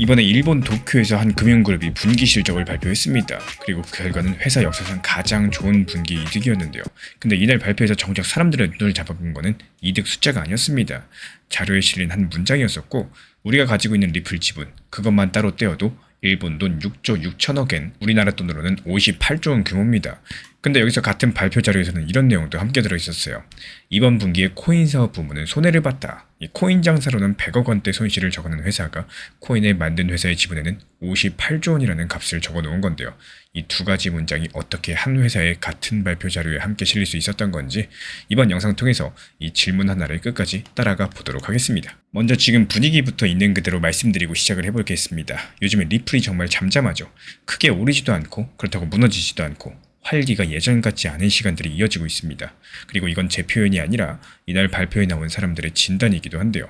이번에 일본 도쿄에서 한 금융그룹이 분기 실적을 발표했습니다. 그리고 그 결과는 회사 역사상 가장 좋은 분기 이득이었는데요. 근데 이날 발표에서 정작 사람들의 눈을 잡아본 거는 이득 숫자가 아니었습니다. 자료에 실린 한 문장이었었고, 우리가 가지고 있는 리플 지분, 그것만 따로 떼어도 일본 돈 6조 6천억 엔, 우리나라 돈으로는 58조 원 규모입니다. 근데 여기서 같은 발표 자료에서는 이런 내용도 함께 들어있었어요. 이번 분기에 코인 사업 부문은 손해를 봤다. 이 코인 장사로는 100억 원대 손실을 적어놓은 회사가 코인을 만든 회사의 지분에는 58조 원이라는 값을 적어놓은 건데요. 이 두 가지 문장이 어떻게 한 회사의 같은 발표 자료에 함께 실릴 수 있었던 건지 이번 영상 통해서 이 질문 하나를 끝까지 따라가 보도록 하겠습니다. 먼저 지금 분위기부터 있는 그대로 말씀드리고 시작을 해보겠습니다. 요즘에 리플이 정말 잠잠하죠. 크게 오르지도 않고 그렇다고 무너지지도 않고 활기가 예전 같지 않은 시간들이 이어지고 있습니다. 그리고 이건 제 표현이 아니라 이날 발표에 나온 사람들의 진단이기도 한데요.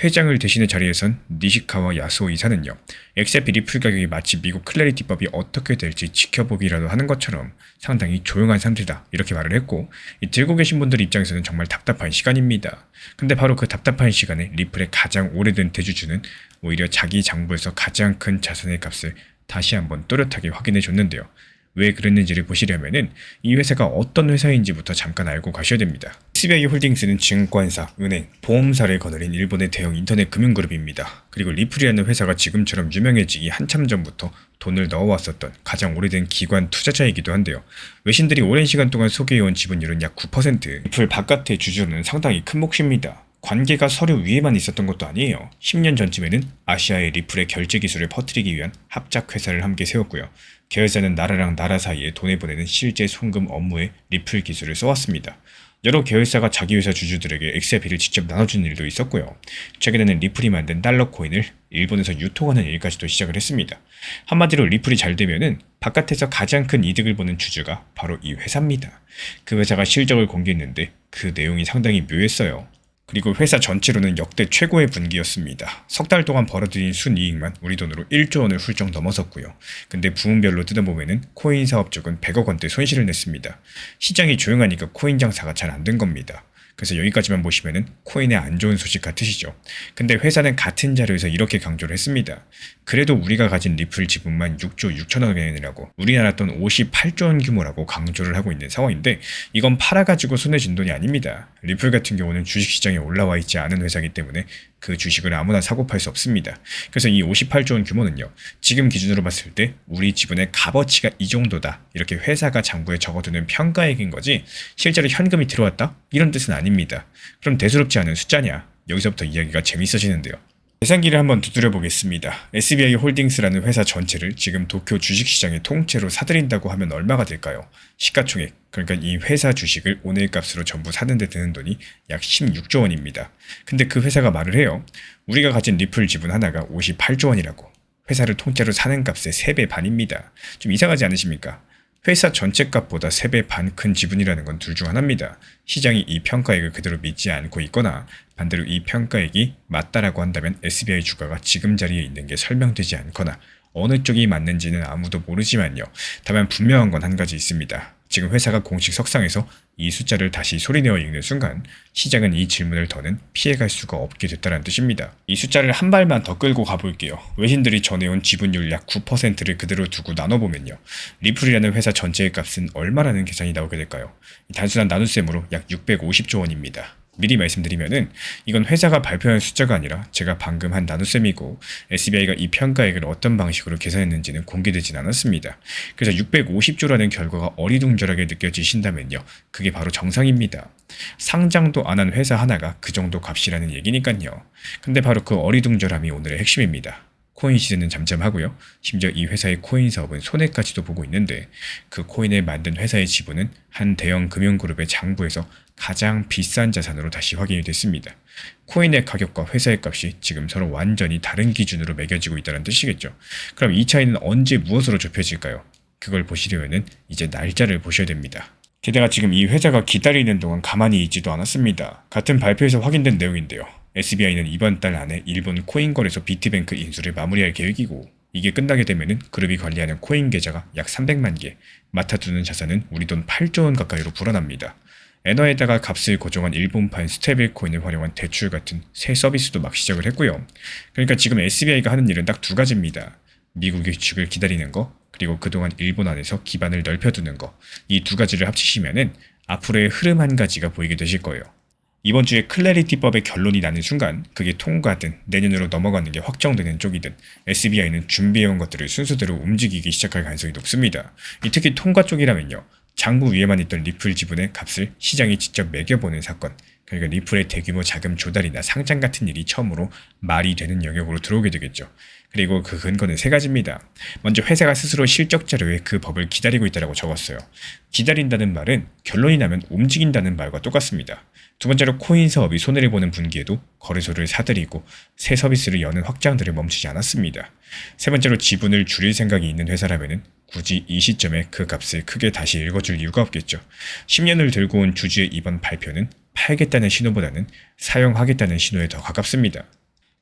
회장을 대신해 자리에선 니시카와 야스오 이사는요, XRP 리플 가격이 마치 미국 클래리티법이 어떻게 될지 지켜보기라도 하는 것처럼 상당히 조용한 상태다 이렇게 말을 했고, 이 들고 계신 분들 입장에서는 정말 답답한 시간입니다. 근데 바로 그 답답한 시간에 리플의 가장 오래된 대주주는 오히려 자기 장부에서 가장 큰 자산의 값을 다시 한번 또렷하게 확인해 줬는데요. 왜 그랬는지를 보시려면은 이 회사가 어떤 회사인지부터 잠깐 알고 가셔야 됩니다. SBI 홀딩스는 증권사, 은행, 보험사를 거느린 일본의 대형 인터넷 금융그룹입니다. 그리고 리플이라는 회사가 지금처럼 유명해지기 한참 전부터 돈을 넣어왔었던 가장 오래된 기관 투자자이기도 한데요. 외신들이 오랜 시간 동안 소개해온 지분율은 약 9%, 리플 바깥의 주주로는 상당히 큰 몫입니다. 관계가 서류 위에만 있었던 것도 아니에요. 10년 전쯤에는 아시아의 리플의 결제 기술을 퍼뜨리기 위한 합작 회사를 함께 세웠고요. 계열사는 나라랑 나라 사이에 돈을 보내는 실제 송금 업무에 리플 기술을 써왔습니다. 여러 계열사가 자기 회사 주주들에게 XRP를 직접 나눠주는 일도 있었고요. 최근에는 리플이 만든 달러 코인을 일본에서 유통하는 일까지도 시작을 했습니다. 한마디로 리플이 잘 되면은 바깥에서 가장 큰 이득을 보는 주주가 바로 이 회사입니다. 그 회사가 실적을 공개했는데 그 내용이 상당히 묘했어요. 그리고 회사 전체로는 역대 최고의 분기였습니다. 석 달 동안 벌어들인 순이익만 우리 돈으로 1조 원을 훌쩍 넘어섰고요. 근데 부문별로 뜯어보면은 코인 사업 쪽은 100억 원대 손실을 냈습니다. 시장이 조용하니까 코인 장사가 잘 안 된 겁니다. 그래서 여기까지만 보시면은 코인의 안 좋은 소식 같으시죠? 근데 회사는 같은 자료에서 이렇게 강조를 했습니다. 그래도 우리가 가진 리플 지분만 6조 6천억 엔이라고, 우리나라 돈 58조 원 규모라고 강조를 하고 있는 상황인데, 이건 팔아가지고 손해 진 돈이 아닙니다. 리플 같은 경우는 주식시장에 올라와 있지 않은 회사이기 때문에 그 주식을 아무나 사고 팔 수 없습니다. 그래서 이 58조 원 규모는요, 지금 기준으로 봤을 때 우리 지분의 값어치가 이 정도다, 이렇게 회사가 장부에 적어두는 평가액인 거지 실제로 현금이 들어왔다? 이런 뜻은 아닙니다. 그럼 대수롭지 않은 숫자냐? 여기서부터 이야기가 재밌어지는데요. 계산기를 한번 두드려 보겠습니다. SBI 홀딩스라는 회사 전체를 지금 도쿄 주식시장의 통째로 사들인다고 하면 얼마가 될까요? 시가총액, 그러니까 이 회사 주식을 오늘 값으로 전부 사는 데 드는 돈이 약 16조 원입니다. 근데 그 회사가 말을 해요. 우리가 가진 리플 지분 하나가 58조 원이라고. 회사를 통째로 사는 값의 3배 반입니다. 좀 이상하지 않으십니까? 회사 전체 값보다 3배 반 큰 지분이라는 건 둘 중 하나입니다. 시장이 이 평가액을 그대로 믿지 않고 있거나 반대로 이 평가액이 맞다라고 한다면 SBI 주가가 지금 자리에 있는 게 설명되지 않거나 어느 쪽이 맞는지는 아무도 모르지만요. 다만 분명한 건 한 가지 있습니다. 지금 회사가 공식 석상에서 이 숫자를 다시 소리내어 읽는 순간 시장은 이 질문을 더는 피해갈 수가 없게 됐다는 뜻입니다. 이 숫자를 한 발만 더 끌고 가볼게요. 외신들이 전해온 지분율 약 9%를 그대로 두고 나눠보면요. 리플이라는 회사 전체의 값은 얼마라는 계산이 나오게 될까요? 단순한 나눗셈으로 약 650조 원입니다. 미리 말씀드리면은 이건 회사가 발표한 숫자가 아니라 제가 방금 한 나눗셈이고, SBI가 이 평가액을 어떤 방식으로 계산했는지는 공개되진 않았습니다. 그래서 650조라는 결과가 어리둥절하게 느껴지신다면요, 그게 바로 정상입니다. 상장도 안 한 회사 하나가 그 정도 값이라는 얘기니까요. 근데 바로 그 어리둥절함이 오늘의 핵심입니다. 코인 시세는 잠잠하고요. 심지어 이 회사의 코인 사업은 손해까지도 보고 있는데, 그 코인을 만든 회사의 지분은 한 대형 금융그룹의 장부에서 가장 비싼 자산으로 다시 확인이 됐습니다. 코인의 가격과 회사의 값이 지금 서로 완전히 다른 기준으로 매겨지고 있다는 뜻이겠죠. 그럼 이 차이는 언제 무엇으로 좁혀질까요? 그걸 보시려면 이제 날짜를 보셔야 됩니다. 게다가 지금 이 회사가 기다리는 동안 가만히 있지도 않았습니다. 같은 발표에서 확인된 내용인데요. SBI는 이번 달 안에 일본 코인 거래소 비트뱅크 인수를 마무리할 계획이고, 이게 끝나게 되면은 그룹이 관리하는 코인 계좌가 약 300만 개, 맡아두는 자산은 우리 돈 8조 원 가까이로 불어납니다. 애너에다가 값을 고정한 일본판 스테이블 코인을 활용한 대출 같은 새 서비스도 막 시작을 했고요. 그러니까 지금 SBI가 하는 일은 딱 두 가지입니다. 미국의 주식을 기다리는 거, 그리고 그동안 일본 안에서 기반을 넓혀두는 거. 이 두 가지를 합치시면은 앞으로의 흐름 한 가지가 보이게 되실 거예요. 이번 주에 클래리티법의 결론이 나는 순간 그게 통과든 내년으로 넘어가는 게 확정되는 쪽이든 SBI는 준비해온 것들을 순서대로 움직이기 시작할 가능성이 높습니다. 특히 통과 쪽이라면요. 장부 위에만 있던 리플 지분의 값을 시장이 직접 매겨보는 사건, 그러니까 리플의 대규모 자금 조달이나 상장 같은 일이 처음으로 말이 되는 영역으로 들어오게 되겠죠. 그리고 그 근거는 세 가지입니다. 먼저 회사가 스스로 실적 자료에 그 법을 기다리고 있다고 적었어요. 기다린다는 말은 결론이 나면 움직인다는 말과 똑같습니다. 두 번째로 코인 사업이 손해를 보는 분기에도 거래소를 사들이고 새 서비스를 여는 확장들을 멈추지 않았습니다. 세 번째로 지분을 줄일 생각이 있는 회사라면은 굳이 이 시점에 그 값을 크게 다시 읽어줄 이유가 없겠죠. 10년을 들고 온 주주의 이번 발표는 팔겠다는 신호보다는 사용하겠다는 신호에 더 가깝습니다.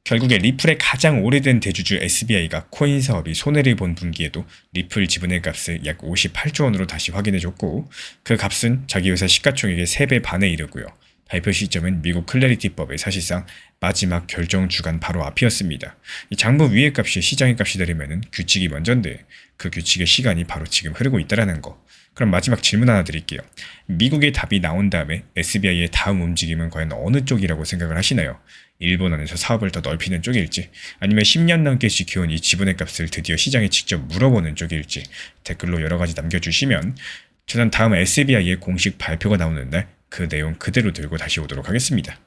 결국에 리플의 가장 오래된 대주주 SBI가 코인 사업이 손해를 본 분기에도 리플 지분의 값을 약 58조 원으로 다시 확인해줬고 그 값은 자기 회사 시가총액의 3배 반에 이르고요. 발표 시점은 미국 클래리티법의 사실상 마지막 결정 주간 바로 앞이었습니다. 이 장부 위의 값이 시장의 값이 되려면 규칙이 먼저인데 그 규칙의 시간이 바로 지금 흐르고 있다는 거. 그럼 마지막 질문 하나 드릴게요. 미국의 답이 나온 다음에 SBI의 다음 움직임은 과연 어느 쪽이라고 생각을 하시나요? 일본 안에서 사업을 더 넓히는 쪽일지, 아니면 10년 넘게 지켜온 이 지분의 값을 드디어 시장에 직접 물어보는 쪽일지 댓글로 여러 가지 남겨주시면 저는 다음 SBI의 공식 발표가 나오는 날 그 내용 그대로 들고 다시 오도록 하겠습니다.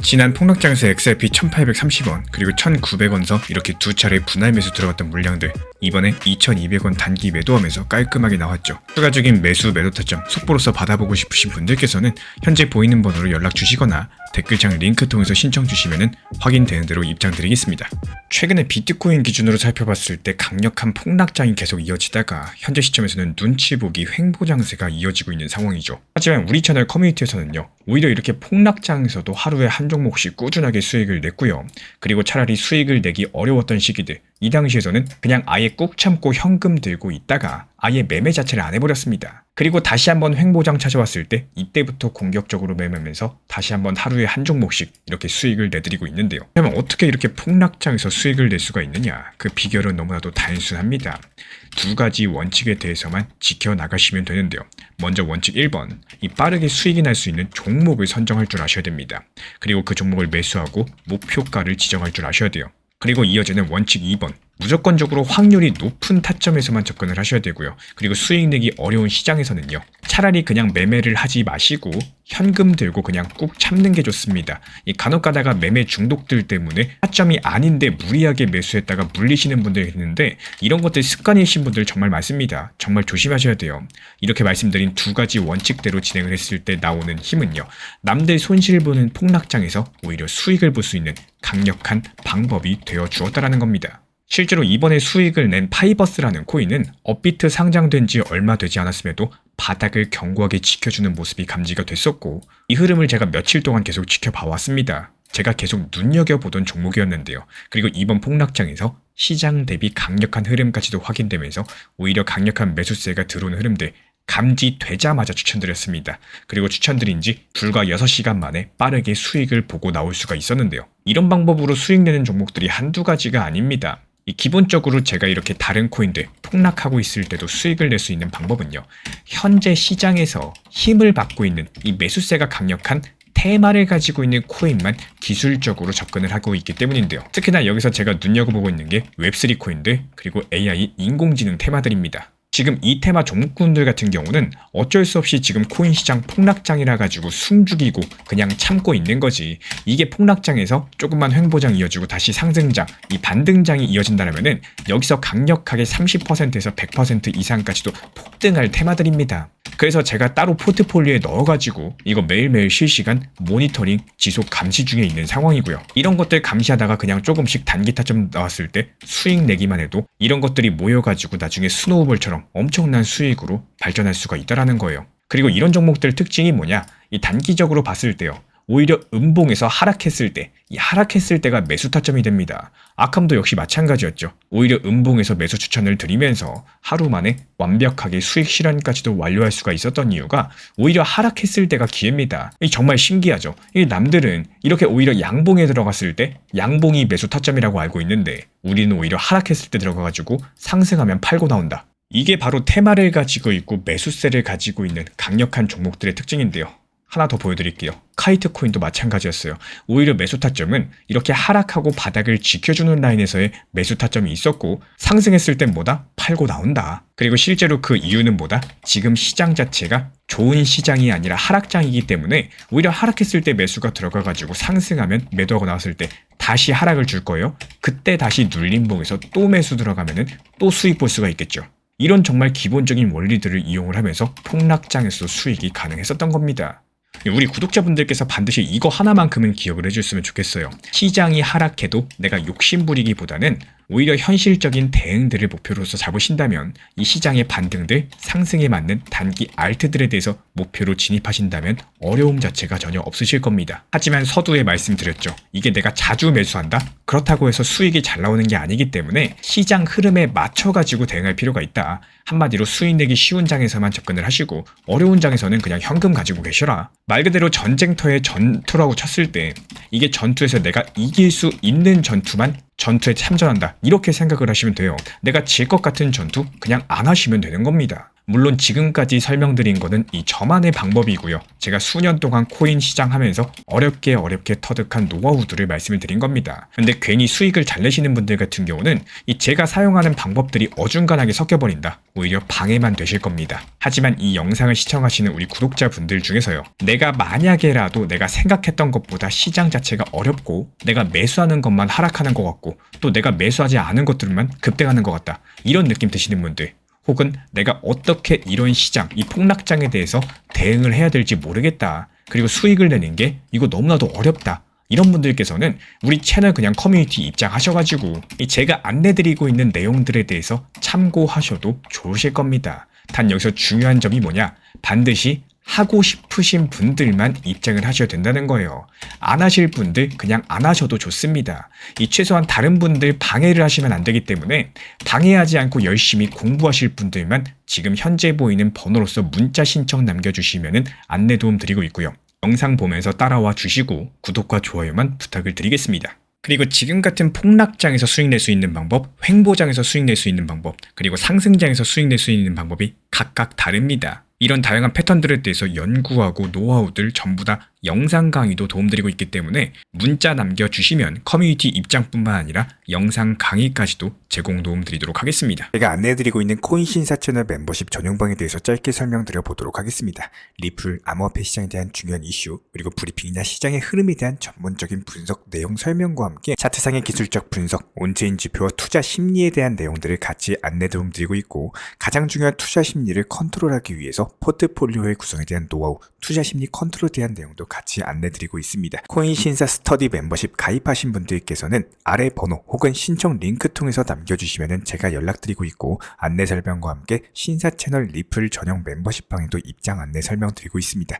지난 폭락장에서 XRP 1830원 그리고 1900원서 이렇게 두 차례 분할 매수 들어갔던 물량들 이번에 2200원 단기 매도하면서 깔끔하게 나왔죠. 추가적인 매수 매도 타점 속보로서 받아보고 싶으신 분들께서는 현재 보이는 번호로 연락 주시거나 댓글창 링크 통해서 신청 주시면 확인되는 대로 입장 드리겠습니다. 최근에 비트코인 기준으로 살펴봤을 때 강력한 폭락장이 계속 이어지다가 현재 시점에서는 눈치 보기 횡보 장세가 이어지고 있는 상황이죠. 하지만 우리 채널 커뮤니티에서는요. 오히려 이렇게 폭락장에서도 하루에 한 종목씩 꾸준하게 수익을 냈고요. 그리고 차라리 수익을 내기 어려웠던 시기들 이 당시에서는 그냥 아예 꾹 참고 현금 들고 있다가 아예 매매 자체를 안 해버렸습니다. 그리고 다시 한번 횡보장 찾아왔을 때 이때부터 공격적으로 매매하면서 다시 한번 하루에 한 종목씩 이렇게 수익을 내드리고 있는데요. 그러면 어떻게 이렇게 폭락장에서 수익을 낼 수가 있느냐? 그 비결은 너무나도 단순합니다. 두 가지 원칙에 대해서만 지켜나가시면 되는데요. 먼저 원칙 1번, 이 빠르게 수익이 날 수 있는 종목을 선정할 줄 아셔야 됩니다. 그리고 그 종목을 매수하고 목표가를 지정할 줄 아셔야 돼요. 그리고 이어지는 원칙 2번, 무조건적으로 확률이 높은 타점에서만 접근을 하셔야 되고요. 그리고 수익 내기 어려운 시장에서는요. 차라리 그냥 매매를 하지 마시고 현금 들고 그냥 꾹 참는 게 좋습니다. 이 간혹 가다가 매매 중독들 때문에 타점이 아닌데 무리하게 매수했다가 물리시는 분들이 있는데 이런 것들 습관이신 분들 정말 많습니다. 정말 조심하셔야 돼요. 이렇게 말씀드린 두 가지 원칙대로 진행을 했을 때 나오는 힘은요. 남들 손실 보는 폭락장에서 오히려 수익을 볼 수 있는 강력한 방법이 되어 주었다라는 겁니다. 실제로 이번에 수익을 낸 파이버스라는 코인은 업비트 상장된 지 얼마 되지 않았음에도 바닥을 견고하게 지켜주는 모습이 감지가 됐었고 이 흐름을 제가 며칠 동안 계속 지켜봐왔습니다. 제가 계속 눈여겨보던 종목이었는데요. 그리고 이번 폭락장에서 시장 대비 강력한 흐름까지도 확인되면서 오히려 강력한 매수세가 들어오는 흐름들 감지되자마자 추천드렸습니다. 그리고 추천드린 지 불과 6시간 만에 빠르게 수익을 보고 나올 수가 있었는데요. 이런 방법으로 수익 내는 종목들이 한두 가지가 아닙니다. 기본적으로 제가 이렇게 다른 코인들 폭락하고 있을 때도 수익을 낼 수 있는 방법은요. 현재 시장에서 힘을 받고 있는 이 매수세가 강력한 테마를 가지고 있는 코인만 기술적으로 접근을 하고 있기 때문인데요. 특히나 여기서 제가 눈여겨보고 있는 게 웹3 코인들 그리고 AI 인공지능 테마들입니다. 지금 이 테마 종목군들 같은 경우는 어쩔 수 없이 지금 코인 시장 폭락장이라 가지고 숨죽이고 그냥 참고 있는 거지. 이게 폭락장에서 조금만 횡보장 이어지고 다시 상승장, 이 반등장이 이어진다면은 여기서 강력하게 30%에서 100% 이상까지도 폭등할 테마들입니다. 그래서 제가 따로 포트폴리오에 넣어가지고 이거 매일매일 실시간 모니터링 지속 감시 중에 있는 상황이고요. 이런 것들 감시하다가 그냥 조금씩 단기 타점 나왔을 때 수익 내기만 해도 이런 것들이 모여가지고 나중에 스노우볼처럼 엄청난 수익으로 발전할 수가 있다라는 거예요. 그리고 이런 종목들 특징이 뭐냐? 이 단기적으로 봤을 때요. 오히려 음봉에서 하락했을 때, 이 하락했을 때가 매수 타점이 됩니다. 아캄도 역시 마찬가지였죠. 오히려 음봉에서 매수 추천을 드리면서 하루 만에 완벽하게 수익 실현까지도 완료할 수가 있었던 이유가 오히려 하락했을 때가 기회입니다. 이 정말 신기하죠. 이 남들은 이렇게 오히려 양봉에 들어갔을 때 양봉이 매수 타점이라고 알고 있는데 우리는 오히려 하락했을 때 들어가가지고 상승하면 팔고 나온다. 이게 바로 테마를 가지고 있고 매수세를 가지고 있는 강력한 종목들의 특징인데요. 하나 더 보여드릴게요. 카이트 코인도 마찬가지였어요. 오히려 매수 타점은 이렇게 하락하고 바닥을 지켜주는 라인에서의 매수 타점이 있었고 상승했을 땐 뭐다? 팔고 나온다. 그리고 실제로 그 이유는 뭐다? 지금 시장 자체가 좋은 시장이 아니라 하락장이기 때문에 오히려 하락했을 때 매수가 들어가가지고 상승하면 매도하고 나왔을 때 다시 하락을 줄 거예요. 그때 다시 눌림봉에서 또 매수 들어가면은 또 수익 볼 수가 있겠죠. 이런 정말 기본적인 원리들을 이용을 하면서 폭락장에서 수익이 가능했었던 겁니다. 우리 구독자분들께서 반드시 이거 하나만큼은 기억을 해줬으면 좋겠어요. 시장이 하락해도 내가 욕심부리기보다는 오히려 현실적인 대응들을 목표로서 잡으신다면 이 시장의 반등들, 상승에 맞는 단기 알트들에 대해서 목표로 진입하신다면 어려움 자체가 전혀 없으실 겁니다. 하지만 서두에 말씀드렸죠. 이게 내가 자주 매수한다? 그렇다고 해서 수익이 잘 나오는 게 아니기 때문에 시장 흐름에 맞춰가지고 대응할 필요가 있다. 한마디로 수익 내기 쉬운 장에서만 접근을 하시고 어려운 장에서는 그냥 현금 가지고 계셔라. 말 그대로 전쟁터의 전투라고 쳤을 때 이게 전투에서 내가 이길 수 있는 전투만 전투에 참전한다. 이렇게 생각을 하시면 돼요. 내가 질 것 같은 전투 그냥 안 하시면 되는 겁니다. 물론 지금까지 설명드린 거는 이 저만의 방법이고요. 제가 수년 동안 코인 시장 하면서 어렵게 터득한 노하우들을 말씀을 드린 겁니다. 근데 괜히 수익을 잘 내시는 분들 같은 경우는 이 제가 사용하는 방법들이 어중간하게 섞여버린다. 오히려 방해만 되실 겁니다. 하지만 이 영상을 시청하시는 우리 구독자분들 중에서요. 내가 만약에라도 내가 생각했던 것보다 시장 자체가 어렵고 내가 매수하는 것만 하락하는 것 같고 또 내가 매수하지 않은 것들만 급등하는 것 같다. 이런 느낌 드시는 분들 혹은 내가 어떻게 이런 시장, 이 폭락장에 대해서 대응을 해야 될지 모르겠다. 그리고 수익을 내는 게 이거 너무나도 어렵다. 이런 분들께서는 우리 채널 그냥 커뮤니티 입장하셔가지고 제가 안내드리고 있는 내용들에 대해서 참고하셔도 좋으실 겁니다. 단 여기서 중요한 점이 뭐냐? 반드시 하고 싶으신 분들만 입장을 하셔야 된다는 거예요. 안 하실 분들 그냥 안 하셔도 좋습니다. 이 최소한 다른 분들 방해를 하시면 안 되기 때문에 방해하지 않고 열심히 공부하실 분들만 지금 현재 보이는 번호로서 문자 신청 남겨주시면 안내 도움 드리고 있고요. 영상 보면서 따라와 주시고 구독과 좋아요만 부탁을 드리겠습니다. 그리고 지금 같은 폭락장에서 수익 낼 수 있는 방법, 횡보장에서 수익 낼 수 있는 방법, 그리고 상승장에서 수익 낼 수 있는 방법이 각각 다릅니다. 이런 다양한 패턴들에 대해서 연구하고 노하우들 전부 다 영상 강의도 도움드리고 있기 때문에 문자 남겨주시면 커뮤니티 입장뿐만 아니라 영상 강의까지도 제공 도움드리도록 하겠습니다. 제가 안내해드리고 있는 코인 신사 채널 멤버십 전용방에 대해서 짧게 설명드려 보도록 하겠습니다. 리플, 암호화폐 시장에 대한 중요한 이슈, 그리고 브리핑이나 시장의 흐름에 대한 전문적인 분석 내용 설명과 함께 차트상의 기술적 분석, 온체인 지표와 투자 심리에 대한 내용들을 같이 안내 도움드리고 있고 가장 중요한 투자 심리를 컨트롤하기 위해서 포트폴리오의 구성에 대한 노하우, 투자 심리 컨트롤에 대한 내용도 같이 안내드리고 있습니다. 코인 신사 스터디 멤버십 가입하신 분들께서는 아래 번호 혹은 신청 링크 통해서 남겨주시면 제가 연락드리고 있고 안내 설명과 함께 신사 채널 리플 전용 멤버십 방에도 입장 안내 설명드리고 있습니다.